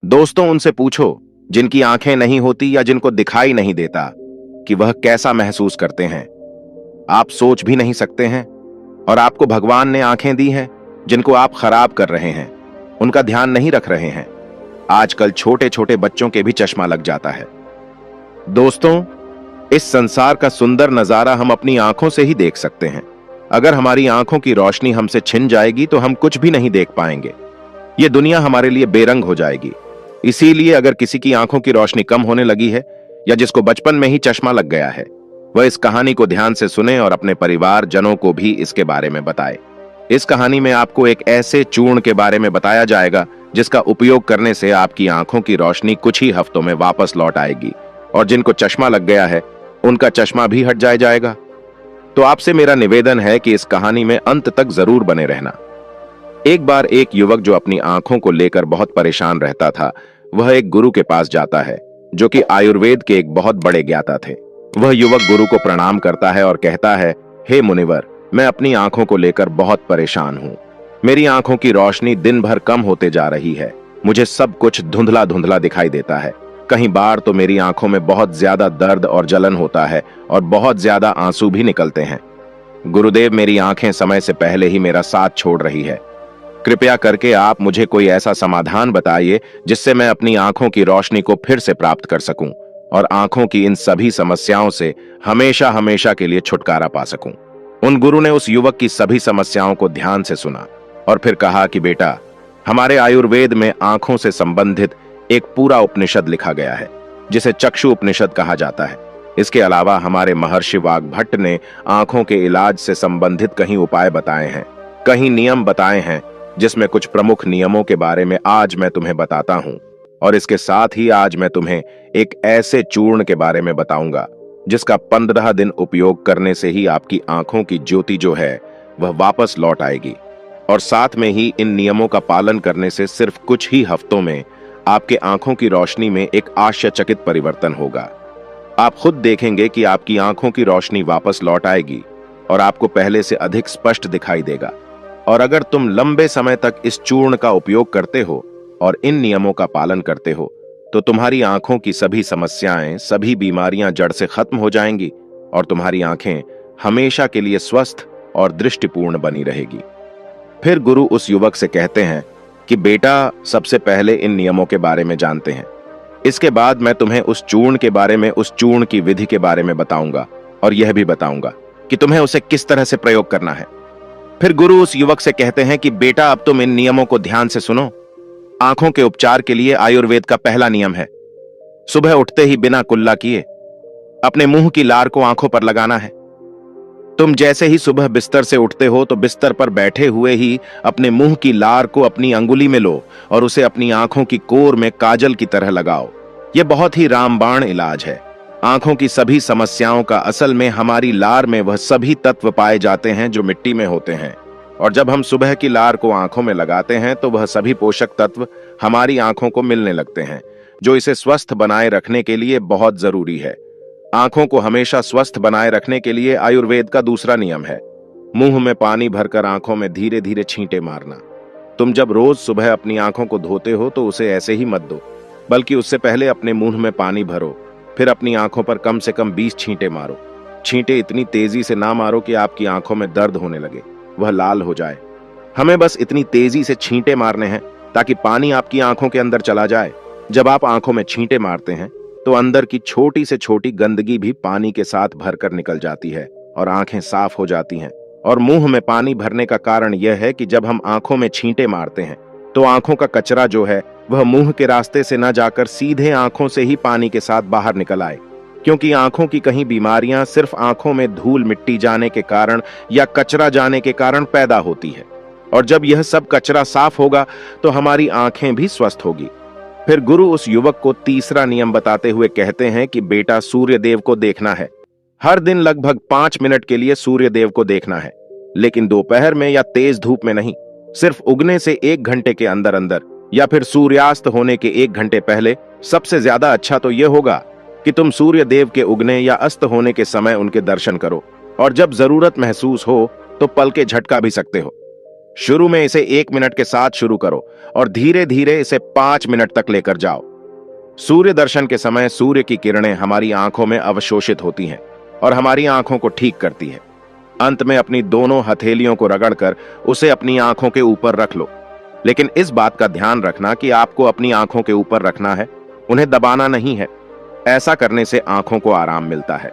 दोस्तों, उनसे पूछो जिनकी आंखें नहीं होती या जिनको दिखाई नहीं देता कि वह कैसा महसूस करते हैं। आप सोच भी नहीं सकते हैं। और आपको भगवान ने आंखें दी हैं जिनको आप खराब कर रहे हैं, उनका ध्यान नहीं रख रहे हैं। आजकल छोटे छोटे बच्चों के भी चश्मा लग जाता है। दोस्तों, इस संसार का सुंदर नजारा हम अपनी आंखों से ही देख सकते हैं। अगर हमारी आंखों की रोशनी हमसे छिन जाएगी तो हम कुछ भी नहीं देख पाएंगे। ये दुनिया हमारे लिए बेरंग हो जाएगी। इसीलिए अगर किसी की आंखों की रोशनी कम होने लगी है या जिसको बचपन में ही चश्मा लग गया है, वह इस कहानी को ध्यान से सुने और अपने परिवार जनों को भी इसके बारे में बताए। इस कहानी में आपको एक ऐसे चूर्ण के बारे में बताया जाएगा जिसका उपयोग करने से आपकी आंखों की रोशनी कुछ ही हफ्तों में वापस लौट आएगी और जिनको चश्मा लग गया है उनका चश्मा भी हट जाएगा। तो आपसे मेरा निवेदन है कि इस कहानी में अंत तक जरूर बने रहना। एक बार एक युवक जो अपनी आंखों को लेकर बहुत परेशान रहता था, वह एक गुरु के पास जाता है जो कि आयुर्वेद के एक बहुत बड़े ज्ञाता थे। वह युवक गुरु को प्रणाम करता है और कहता है, हे मुनिवर, मैं अपनी आंखों को लेकर बहुत परेशान हूं। मेरी आंखों की रोशनी दिन भर कम होते जा रही है। मुझे सब कुछ धुंधला धुंधला दिखाई देता है। कहीं बार तो मेरी आंखों में बहुत ज्यादा दर्द और जलन होता है और बहुत ज्यादा आंसू भी निकलते हैं। गुरुदेव, मेरी आंखें समय से पहले ही मेरा साथ छोड़ रही है। कृपया करके आप मुझे कोई ऐसा समाधान बताइए जिससे मैं अपनी आंखों की रोशनी को फिर से प्राप्त कर सकूं और आंखों की इन सभी समस्याओं से हमेशा हमेशा के लिए छुटकारा पा सकूं। उन गुरु ने उस युवक की सभी समस्याओं को ध्यान से सुना और फिर कहा कि बेटा, हमारे आयुर्वेद में आंखों से संबंधित एक पूरा उपनिषद लिखा गया है जिसे चक्षु उपनिषद कहा जाता है। इसके अलावा हमारे महर्षि वाग्भट्ट ने आंखों के इलाज से संबंधित कहीं उपाय बताए हैं, कहीं नियम बताए हैं, जिसमें कुछ प्रमुख नियमों के बारे में आज मैं तुम्हें बताता हूं। और इसके साथ ही आज मैं तुम्हें एक ऐसे चूर्ण के बारे में बताऊंगा जिसका 15 दिन उपयोग करने से ही आपकी आंखों की ज्योति जो है वह वापस लौट आएगी। और साथ में ही इन नियमों का पालन करने से सिर्फ कुछ ही हफ्तों में आपके आंखों की रोशनी में एक आश्चर्यचकित परिवर्तन होगा। आप खुद देखेंगे कि आपकी आंखों की रोशनी वापस लौट आएगी और आपको पहले से अधिक स्पष्ट दिखाई देगा। और अगर तुम लंबे समय तक इस चूर्ण का उपयोग करते हो और इन नियमों का पालन करते हो तो तुम्हारी आंखों की सभी समस्याएं, सभी बीमारियां जड़ से खत्म हो जाएंगी और तुम्हारी आंखें हमेशा के लिए स्वस्थ और दृष्टिपूर्ण बनी रहेगी। फिर गुरु उस युवक से कहते हैं कि बेटा, सबसे पहले इन नियमों के बारे में जानते हैं। इसके बाद मैं तुम्हें उस चूर्ण के बारे में, उस चूर्ण की विधि के बारे में बताऊंगा और यह भी बताऊंगा कि तुम्हें उसे किस तरह से प्रयोग करना है। फिर गुरु उस युवक से कहते हैं कि बेटा, अब तुम इन नियमों को ध्यान से सुनो। आंखों के उपचार के लिए आयुर्वेद का पहला नियम है, सुबह उठते ही बिना कुल्ला किए अपने मुंह की लार को आंखों पर लगाना है। तुम जैसे ही सुबह बिस्तर से उठते हो तो बिस्तर पर बैठे हुए ही अपने मुंह की लार को अपनी अंगुली में लो और उसे अपनी आंखों की कोर में काजल की तरह लगाओ। यह बहुत ही रामबाण इलाज है। आंखों की सभी समस्याओं का असल में हमारी लार में वह सभी तत्व पाए जाते हैं जो मिट्टी में होते हैं। और जब हम सुबह की लार को आंखों में लगाते हैं तो वह सभी पोषक तत्व हमारी आंखों को मिलने लगते हैं, जो इसे स्वस्थ बनाए रखने के लिए बहुत जरूरी है। आंखों को हमेशा स्वस्थ बनाए रखने के लिए आयुर्वेद का दूसरा नियम है, मुंह में पानी भरकर आंखों में धीरे धीरे छींटे मारना। तुम जब रोज सुबह अपनी आंखों को धोते हो तो उसे ऐसे ही मत दो, बल्कि उससे पहले अपने मुंह में पानी भरो, फिर अपनी आंखों पर कम से कम 20 छींटे मारो। छींटे इतनी तेजी से ना मारो कि आपकी आंखों में दर्द होने लगे, वह लाल हो जाए। हमें बस इतनी तेजी से छींटे मारने हैं ताकि पानी आपकी आंखों के अंदर चला जाए। जब आप आंखों में छींटे मारते हैं तो अंदर की छोटी से छोटी गंदगी भी पानी के साथ भरकर निकल जाती है और आंखें साफ हो जाती हैं। और मुंह में पानी भरने का कारण यह है कि जब हम आंखों में छींटे मारते हैं तो आंखों का कचरा जो है वह मुंह के रास्ते से न जाकर सीधे आंखों से ही पानी के साथ बाहर निकल आए, क्योंकि आंखों की कहीं बीमारियां सिर्फ आंखों में धूल मिट्टी जाने के कारण या कचरा जाने के कारण पैदा होती है। और जब यह सब कचरा साफ होगा तो हमारी आंखें भी स्वस्थ होगी। फिर गुरु उस युवक को तीसरा नियम बताते हुए कहते हैं कि बेटा, सूर्य देव को देखना है। हर दिन लगभग 5 मिनट के लिए सूर्य देव को देखना है, लेकिन दोपहर में या तेज धूप में नहीं। सिर्फ उगने से 1 घंटे के अंदर अंदर या फिर सूर्यास्त होने के 1 घंटे पहले। सबसे ज्यादा अच्छा तो यह होगा कि तुम सूर्य देव के उगने या अस्त होने के समय उनके दर्शन करो, और जब जरूरत महसूस हो तो पल के झटका भी सकते हो। शुरू में इसे 1 मिनट के साथ शुरू करो और धीरे धीरे इसे 5 मिनट तक लेकर जाओ। सूर्य दर्शन के समय सूर्य की किरणें हमारी आंखों में अवशोषित होती हैं और हमारी आंखों को ठीक करती है। अंत में अपनी दोनों हथेलियों को रगड़कर उसे अपनी आंखों के ऊपर रख लो, लेकिन इस बात का ध्यान रखना कि आपको अपनी आंखों के ऊपर रखना है, उन्हें दबाना नहीं है। ऐसा करने से आंखों को आराम मिलता है।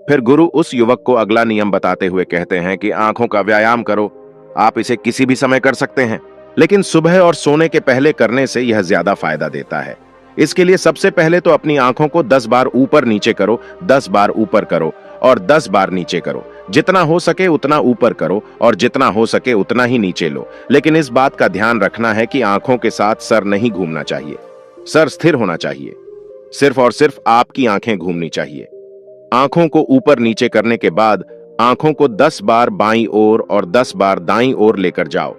फिर गुरु उस युवक को अगला नियम बताते हुए कहते हैं कि आंखों का व्यायाम करो। आप इसे किसी भी समय कर सकते हैं, लेकिन सुबह और सोने के पहले करने से यह ज्यादा फायदा देता है। इसके लिए सबसे पहले तो अपनी आंखों को 10 बार ऊपर नीचे करो, 10 बार ऊपर करो और 10 बार नीचे करो। जितना हो सके उतना ऊपर करो और जितना हो सके उतना ही नीचे लो। लेकिन इस बात का ध्यान रखना है कि आंखों के साथ सर नहीं घूमना चाहिए। सर स्थिर होना चाहिए। सिर्फ और सिर्फ आपकी आंखें घूमनी चाहिए। आंखों को ऊपर नीचे करने के बाद आंखों को 10 बार बाईं ओर और 10 बार दाईं ओर लेकर जाओ।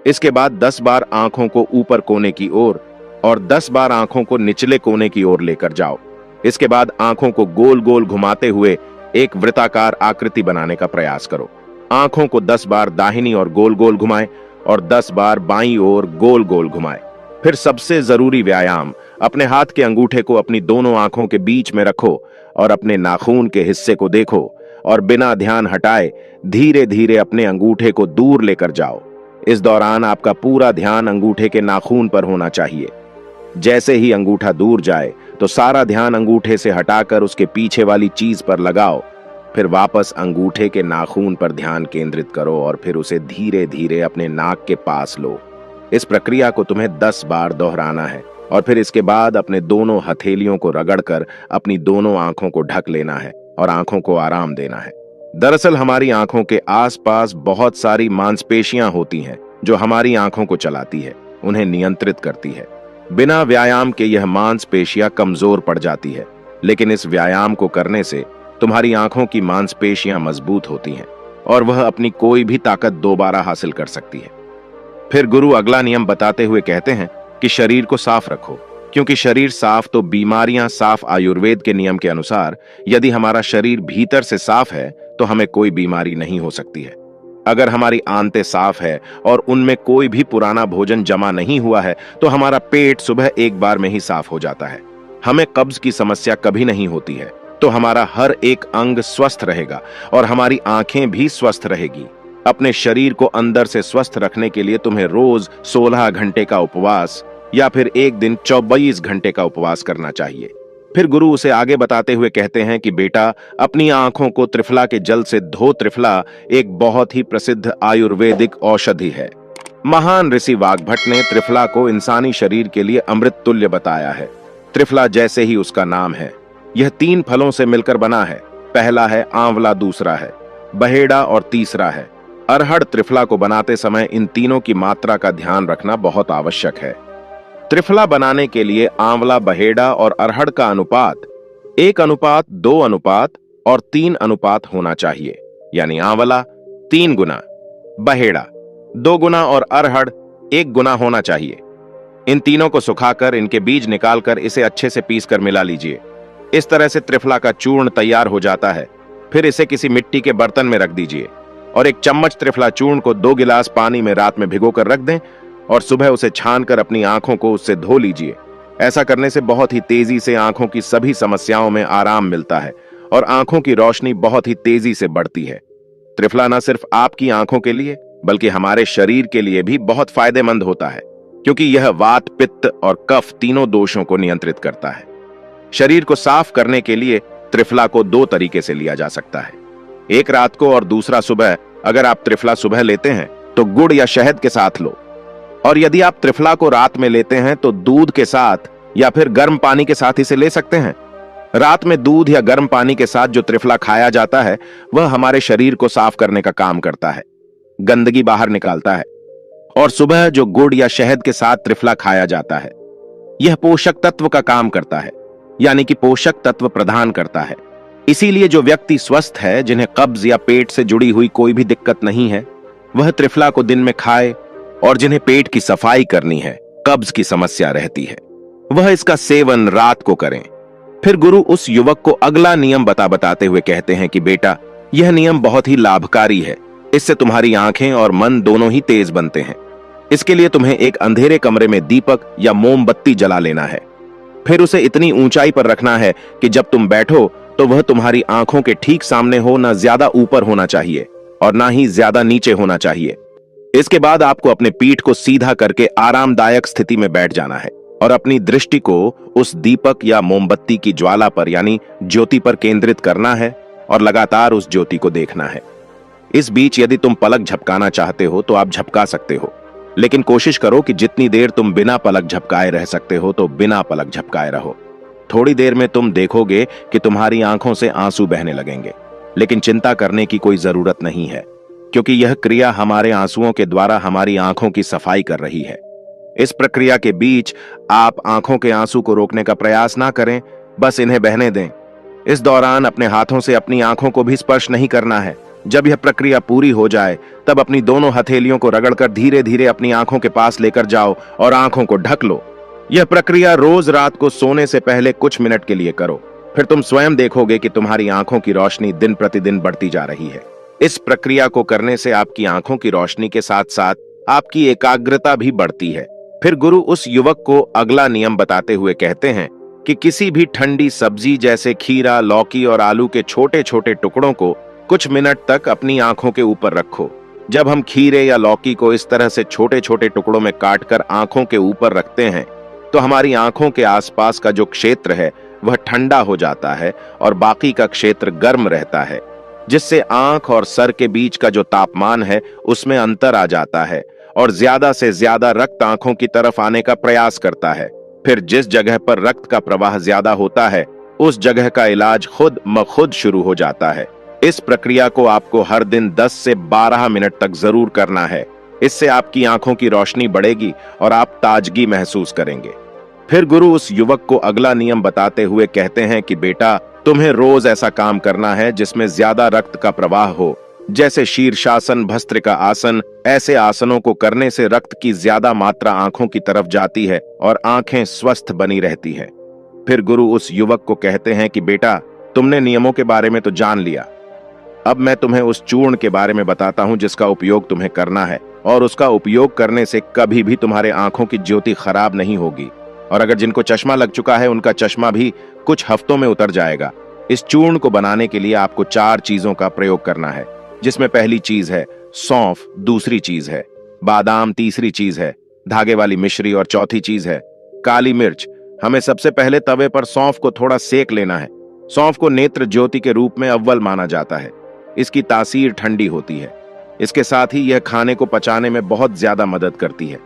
इसके बाद 10 बार आंखों को ऊपर कोने की ओर और 10 बार आंखों को निचले कोने की ओर लेकर जाओ। इसके बाद आंखों को गोल गोल घुमाते हुए एक वृत्ताकार आकृति बनाने का प्रयास करो। आंखों को 10 बार दाहिनी और गोल गोल घुमाएं और 10 बार बाईं ओर गोल गोल घुमाएं। फिर सबसे जरूरी व्यायाम, अपने हाथ के अंगूठे को अपनी दोनों आंखों के बीच में रखो और अपने नाखून के हिस्से को देखो और बिना ध्यान हटाए धीरे धीरे अपने अंगूठे को दूर लेकर जाओ। इस दौरान आपका पूरा ध्यान अंगूठे के नाखून पर होना चाहिए। जैसे ही अंगूठा दूर जाए तो सारा ध्यान अंगूठे से हटाकर उसके पीछे वाली चीज पर लगाओ। फिर वापस अंगूठे के नाखून पर ध्यान केंद्रित करो और फिर उसे धीरे धीरे अपने नाक के पास लो। इस प्रक्रिया को तुम्हें 10 बार दोहराना है और फिर इसके बाद अपने दोनों हथेलियों को रगड़कर अपनी दोनों आंखों को ढक लेना है और आंखों को आराम देना है। दरअसल हमारी आंखों के आसपास बहुत सारी मांसपेशियां होती हैं जो हमारी आंखों को चलाती है, उन्हें नियंत्रित करती है। बिना व्यायाम के यह मांसपेशियां कमजोर पड़ जाती है, लेकिन इस व्यायाम को करने से तुम्हारी आंखों की मांसपेशियां मजबूत होती हैं और वह अपनी कोई भी ताकत दोबारा हासिल कर सकती है। फिर गुरु अगला नियम बताते हुए कहते हैं कि शरीर को साफ रखो, क्योंकि शरीर साफ तो बीमारियां साफ। आयुर्वेद के नियम के अनुसार यदि हमारा शरीर भीतर से साफ है तो हमें कोई बीमारी नहीं हो सकती है। अगर हमारी आंतें साफ है और उनमें कोई भी पुराना भोजन जमा नहीं हुआ है तो हमारा पेट सुबह एक बार में ही साफ हो जाता है। हमें कब्ज की समस्या कभी नहीं होती है, तो हमारा हर एक अंग स्वस्थ रहेगा और हमारी आंखें भी स्वस्थ रहेगी। अपने शरीर को अंदर से स्वस्थ रखने के लिए तुम्हें रोज 16 घंटे का उपवास या फिर एक दिन 24 घंटे का उपवास करना चाहिए। फिर गुरु उसे आगे बताते हुए कहते हैं कि बेटा, अपनी आंखों को त्रिफला के जल से धो। त्रिफला एक बहुत ही प्रसिद्ध आयुर्वेदिक औषधि है। महान ऋषि वाग्भट ने त्रिफला को इंसानी शरीर के लिए अमृत तुल्य बताया है। त्रिफला जैसे ही उसका नाम है, यह 3 फलों से मिलकर बना है। पहला है आंवला, दूसरा है बहेड़ा और तीसरा है अरहड़। त्रिफला को बनाते समय इन तीनों की मात्रा का ध्यान रखना बहुत आवश्यक है। त्रिफला बनाने के लिए आंवला, बहेड़ा और अरहड़ का अनुपात 1:2 और 3 होना चाहिए। यानी आंवला 3 गुना, बहेड़ा 2 गुना और अरहड़ 1 गुना होना चाहिए। इन तीनों को सुखाकर इनके बीज निकालकर इसे अच्छे से पीसकर मिला लीजिए। इस तरह से त्रिफला का चूर्ण तैयार हो जाता है। फिर इसे किसी मिट्टी के बर्तन में रख दीजिए और 1 चम्मच त्रिफला चूर्ण को 2 गिलास पानी में रात में भिगोकर रख दें और सुबह उसे छानकर अपनी आंखों को उससे धो लीजिए। ऐसा करने से बहुत ही तेजी से आंखों की सभी समस्याओं में आराम मिलता है और आंखों की रोशनी बहुत ही तेजी से बढ़ती है। त्रिफला न सिर्फ आपकी आंखों के लिए बल्कि हमारे शरीर के लिए भी बहुत फायदेमंद होता है, क्योंकि यह वात, पित्त और कफ तीनों दोषों को नियंत्रित करता है। शरीर को साफ करने के लिए त्रिफला को 2 तरीके से लिया जा सकता है, एक रात को और दूसरा सुबह। अगर आप त्रिफला सुबह लेते हैं तो गुड़ या शहद के साथ लो, और यदि आप त्रिफला को रात में लेते हैं तो दूध के साथ या फिर गर्म पानी के साथ इसे ले सकते हैं। रात में दूध या गर्म पानी के साथ जो त्रिफला खाया जाता है वह हमारे शरीर को साफ करने का काम करता है, गंदगी बाहर निकालता है। और सुबह जो गुड़ या शहद के साथ त्रिफला खाया जाता है, यह पोषक तत्व का काम करता है, यानी कि पोषक तत्व प्रदान करता है। इसीलिए जो व्यक्ति स्वस्थ है, जिन्हें कब्ज या पेट से जुड़ी हुई कोई भी दिक्कत नहीं है, वह त्रिफला को दिन में खाए, और जिन्हें पेट की सफाई करनी है, कब्ज की समस्या रहती है, वह इसका सेवन रात को करें। फिर गुरु उस युवक को अगला नियम बताते हुए कहते हैं कि बेटा, यह नियम बहुत ही लाभकारी है। इससे तुम्हारी आंखें और मन दोनों ही तेज बनते हैं। इसके लिए तुम्हें एक अंधेरे कमरे में दीपक या मोमबत्ती जला लेना है। फिर उसे इतनी ऊंचाई पर रखना है कि जब तुम बैठो तो वह तुम्हारी आंखों के ठीक सामने हो, ना ज्यादा ऊपर होना चाहिए और ना ही ज्यादा नीचे होना चाहिए। इसके बाद आपको अपने पीठ को सीधा करके आरामदायक स्थिति में बैठ जाना है और अपनी दृष्टि को उस दीपक या मोमबत्ती की ज्वाला पर यानी ज्योति पर केंद्रित करना है और लगातार उस ज्योति को देखना है। इस बीच यदि तुम पलक झपकाना चाहते हो तो आप झपका सकते हो, लेकिन कोशिश करो कि जितनी देर तुम बिना पलक झपकाए रह सकते हो तो बिना पलक झपकाए रहो। थोड़ी देर में तुम देखोगे कि तुम्हारी आंखों से आंसू बहने लगेंगे, लेकिन चिंता करने की कोई जरूरत नहीं है, क्योंकि यह क्रिया हमारे आंसुओं के द्वारा हमारी आंखों की सफाई कर रही है। इस प्रक्रिया के बीच आप आंखों के आंसू को रोकने का प्रयास ना करें, बस इन्हें बहने दें। इस दौरान अपने हाथों से अपनी आंखों को भी स्पर्श नहीं करना है। जब यह प्रक्रिया पूरी हो जाए तब अपनी दोनों हथेलियों को रगड़कर धीरे धीरे अपनी आंखों के पास लेकर जाओ और आंखों को ढक लो। यह प्रक्रिया रोज रात को सोने से पहले कुछ मिनट के लिए करो। फिर तुम स्वयं देखोगे कि तुम्हारी आंखों की रोशनी दिन प्रतिदिन बढ़ती जा रही है। इस प्रक्रिया को करने से आपकी आंखों की रोशनी के साथ साथ आपकी एकाग्रता भी बढ़ती है। फिर गुरु उस युवक को अगला नियम बताते हुए कहते हैं कि किसी भी ठंडी सब्जी जैसे खीरा, लौकी और आलू के छोटे छोटे टुकड़ों को कुछ मिनट तक अपनी आंखों के ऊपर रखो। जब हम खीरे या लौकी को इस तरह से छोटे छोटे टुकड़ों में काटकर आंखों के ऊपर रखते हैं तो हमारी आंखों के आसपास का जो क्षेत्र है वह ठंडा हो जाता है और बाकी का क्षेत्र गर्म रहता है, जिससे आंख और सर के बीच का जो तापमान है उसमें अंतर आ जाता है और ज्यादा से ज्यादा रक्त आंखों की तरफ आने का प्रयास करता है। फिर जिस जगह पर रक्त का प्रवाह ज्यादा होता है उस जगह का इलाज खुद ब खुद शुरू हो जाता है। इस प्रक्रिया को आपको हर दिन 10 से 12 मिनट तक जरूर करना है। इससे आपकी आंखों की रोशनी बढ़ेगी और आप ताजगी महसूस करेंगे। फिर गुरु उस युवक को अगला नियम बताते हुए कहते हैं कि बेटा, तुम्हें रोज ऐसा काम करना है जिसमें ज्यादा रक्त का प्रवाह हो, जैसे शीर्षासन, भस्त्रिका आसन। ऐसे आसनों को करने से रक्त की ज्यादा मात्रा आंखों की तरफ जाती है और आंखें स्वस्थ बनी रहती हैं। फिर गुरु उस युवक को कहते हैं कि बेटा, तुमने नियमों के बारे में तो जान लिया, अब मैं तुम्हें उस चूर्ण के बारे में बताता हूं जिसका उपयोग तुम्हें करना है, और उसका उपयोग करने से कभी भी तुम्हारे आंखों की ज्योति खराब नहीं होगी, और अगर जिनको चश्मा लग चुका है उनका चश्मा भी कुछ हफ्तों में उतर जाएगा। इस चूर्ण को बनाने के लिए आपको 4 चीजों का प्रयोग करना है, जिसमें पहली चीज है सौंफ, दूसरी चीज है बादाम, तीसरी चीज है धागे वाली मिश्री और चौथी चीज है काली मिर्च। हमें सबसे पहले तवे पर सौंफ को थोड़ा सेक लेना है। सौंफ को नेत्र ज्योति के रूप में अव्वल माना जाता है। इसकी तासीर ठंडी होती है। इसके साथ ही यह खाने को पचाने में बहुत ज्यादा मदद करती है।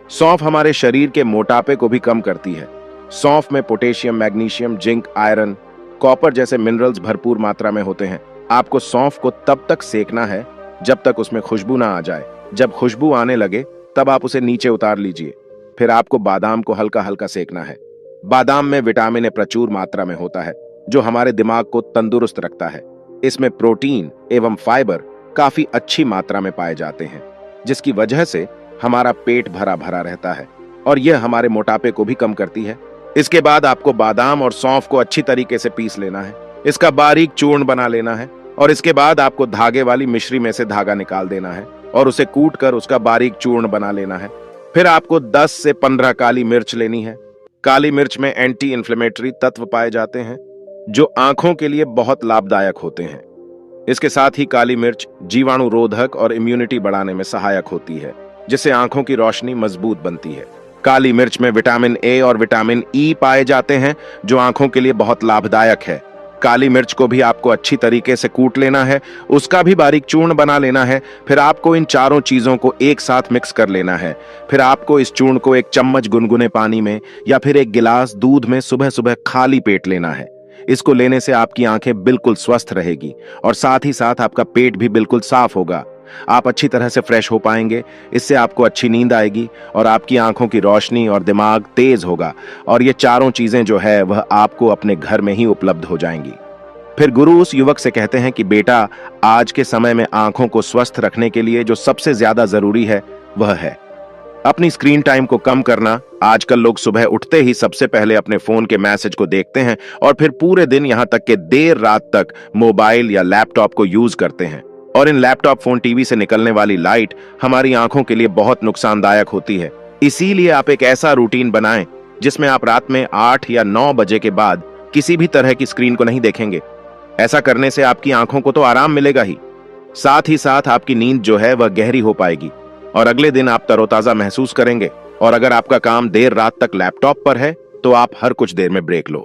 सौंफ हमारे शरीर के मोटापे को भी कम करती है। सौंफ में potassium, magnesium, zinc, iron, copper जैसे मिनरल्स भरपूर मात्रा में होते हैं। आपको सौंफ को तब तक सेकना है जब तक उसमें खुशबू ना आ जाए। जब खुशबू आने लगे तब आप उसे नीचे उतार लीजिए। फिर आपको बादाम को हल्का हल्का सेकना है। बादाम में विटामिन ए प्रचुर मात्रा में होता है, जो हमारे दिमाग को तंदुरुस्त रखता है। इसमें प्रोटीन एवं फाइबर काफी अच्छी मात्रा में पाए जाते हैं, जिसकी वजह से हमारा पेट भरा भरा रहता है और यह हमारे मोटापे को भी कम करती है। इसके बाद आपको बादाम और सौंफ को अच्छी तरीके से पीस लेना है। इसका बारीक चूर्ण बना लेना है और इसके बाद आपको धागे वाली मिश्री में से धागा निकाल देना है और उसे कूट कर उसका बारीक चूर्ण बना लेना है। फिर आपको 10 से 15 काली मिर्च लेनी है। काली मिर्च में एंटी इन्फ्लेमेटरी तत्व पाए जाते हैं, जो आंखों के लिए बहुत लाभदायक होते हैं। इसके साथ ही काली मिर्च जीवाणु रोधक और इम्यूनिटी बढ़ाने में सहायक होती है, जिससे आंखों की रोशनी मजबूत बनती है। काली मिर्च में विटामिन ए और विटामिन ई पाए जाते हैं, जो आंखों के लिए बहुत लाभदायक है। काली मिर्च को भी आपको अच्छी तरीके से कूट लेना है, उसका भी बारीक चूर्ण बना लेना है। फिर आपको इन चारों चीजों को एक साथ मिक्स कर लेना है। फिर आपको इस चूर्ण को 1 चम्मच गुनगुने पानी में या फिर 1 गिलास दूध में सुबह सुबह खाली पेट लेना है। इसको लेने से आपकी आंखें बिल्कुल स्वस्थ रहेगी और साथ ही साथ आपका पेट भी बिल्कुल साफ होगा। आप अच्छी तरह से फ्रेश हो पाएंगे। इससे आपको अच्छी नींद आएगी और आपकी आंखों की रोशनी और दिमाग तेज होगा, और ये चारों चीजें जो है वह आपको अपने घर में ही उपलब्ध हो जाएंगी। फिर गुरु उस युवक से कहते हैं कि बेटा, आज के समय में आंखों को स्वस्थ रखने के लिए जो सबसे ज्यादा जरूरी है वह है अपनी स्क्रीन टाइम को कम करना। आजकल लोग सुबह उठते ही सबसे पहले अपने फोन के मैसेज को देखते हैं और फिर पूरे दिन, यहां तक कि देर रात तक मोबाइल या लैपटॉप को यूज करते हैं। और इन लैपटॉप, फोन, टीवी से निकलने वाली लाइट हमारी आंखों के लिए बहुत नुकसानदायक होती है। इसीलिए आप एक ऐसा रूटीन बनाएं जिसमें आप रात में 8 या 9 बजे के बाद किसी भी तरह की स्क्रीन को नहीं देखेंगे। ऐसा करने से आपकी आंखों को तो आराम मिलेगा ही साथ आपकी नींद जो है वह गहरी हो पाएगी और अगले दिन आप तरोताजा महसूस करेंगे। और अगर आपका काम देर रात तक लैपटॉप पर है तो आप हर कुछ देर में ब्रेक लो,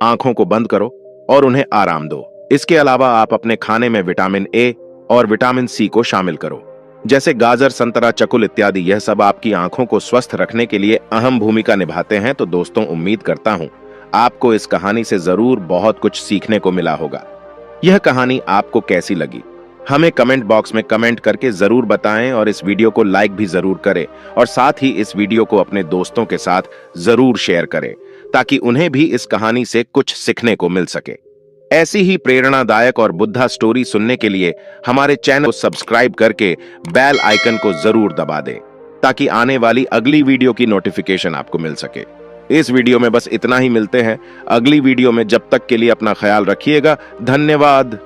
आंखों को बंद करो और उन्हें आराम दो। इसके अलावा आप अपने खाने में विटामिन ए और विटामिन सी को शामिल करो, जैसे गाजर, संतरा, चकुल इत्यादि। यह सब आपकी आंखों को स्वस्थ रखने के लिए अहम भूमिका निभाते हैं। तो दोस्तों, उम्मीद करता हूं आपको इस कहानी से जरूर बहुत कुछ सीखने को मिला होगा। यह कहानी आपको कैसी लगी हमें कमेंट बॉक्स में कमेंट करके जरूर बताएं और इस वीडियो को लाइक भी जरूर करें और साथ ही इस वीडियो को अपने दोस्तों के साथ जरूर शेयर करें ताकि उन्हें भी इस कहानी से कुछ सीखने को मिल सके। ऐसी ही प्रेरणादायक और बुद्धा स्टोरी सुनने के लिए हमारे चैनल को सब्सक्राइब करके बेल आइकन को जरूर दबा दें ताकि आने वाली अगली वीडियो की नोटिफिकेशन आपको मिल सके। इस वीडियो में बस इतना ही। मिलते हैं अगली वीडियो में। जब तक के लिए अपना ख्याल रखिएगा। धन्यवाद।